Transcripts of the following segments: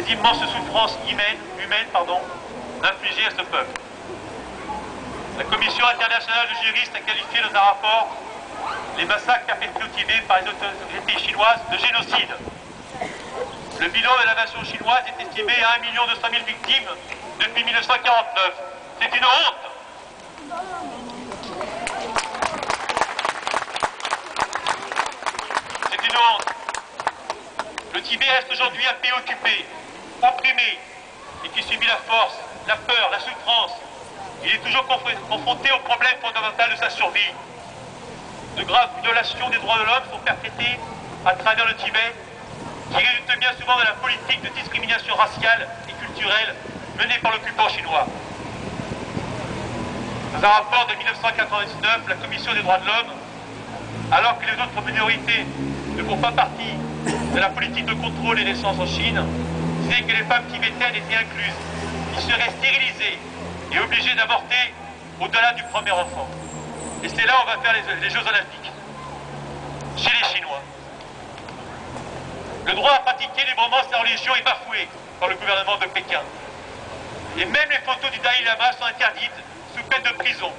les immenses souffrances humaines infligées à ce peuple. La Commission internationale de juristes a qualifié dans un rapport les massacres perpétrés au Tibet par les autorités chinoises de génocide. Le bilan de l'invasion chinoise est estimé à 1 200 000 victimes depuis 1949. C'est une honte. C'est une honte. Le Tibet reste aujourd'hui un pays occupé, opprimé, et qui subit la force, la peur, la souffrance. Il est toujours confronté au problème fondamental de sa survie. De graves violations des droits de l'homme sont perpétrées à travers le Tibet, qui résulte bien souvent de la politique de discrimination raciale et culturelle menée par l'occupant chinois. Dans un rapport de 1999, la Commission des droits de l'homme, alors que les autres minorités ne font pas partie de la politique de contrôle des naissances en Chine, disait que les femmes tibétaines étaient incluses. Ils seraient stérilisés et obligés d'avorter au-delà du premier enfant. Et c'est là où on va faire les Jeux Olympiques, chez les Chinois. Le droit à pratiquer librement sa religion est bafoué par le gouvernement de Pékin. Et même les photos du Dalai Lama sont interdites sous peine de prison.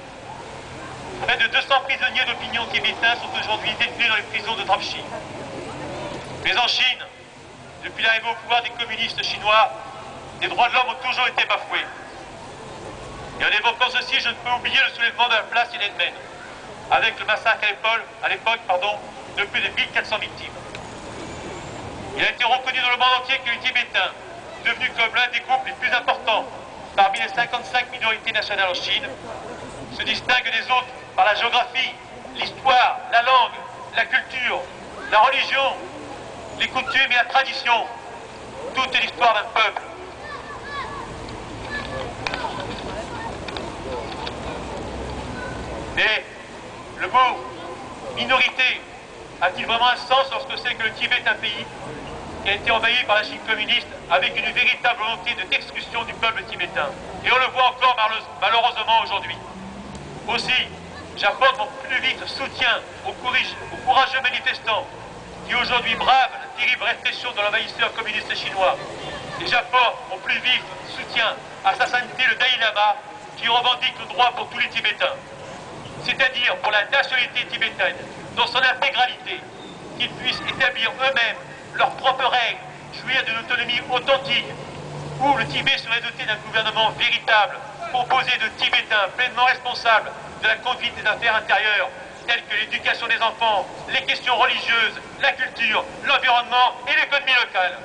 Près de 200 prisonniers d'opinion tibétains sont aujourd'hui détenus dans les prisons de Dramshi. Mais en Chine, depuis l'arrivée au pouvoir des communistes chinois, les droits de l'homme ont toujours été bafoués. Et en évoquant ceci, je ne peux oublier le soulèvement de la place Tiananmen, avec le massacre à l'époque de plus de 1400 victimes. Il a été reconnu dans le monde entier que les Tibétains, devenus comme l'un des groupes les plus importants parmi les 55 minorités nationales en Chine, se distinguent des autres par la géographie, l'histoire, la langue, la culture, la religion, les coutumes et la tradition. Toute l'histoire d'un peuple. Mais le mot minorité a-t-il vraiment un sens lorsque c'est que le Tibet est un pays qui a été envahi par la Chine communiste avec une véritable volonté d'exclusion du peuple tibétain? Et on le voit encore malheureusement aujourd'hui. Aussi, j'apporte mon plus vif soutien aux courageux manifestants qui aujourd'hui bravent la terrible répression de l'envahisseur communiste chinois. Et j'apporte mon plus vif soutien à sa sainteté le Dalai Lama qui revendique le droit pour tous les Tibétains. C'est-à-dire pour la nationalité tibétaine dans son intégralité, qu'ils puissent établir eux-mêmes leurs propres règles, jouir d'une autonomie authentique, où le Tibet serait doté d'un gouvernement véritable, composé de Tibétains pleinement responsables de la conduite des affaires intérieures, telles que l'éducation des enfants, les questions religieuses, la culture, l'environnement et l'économie locale.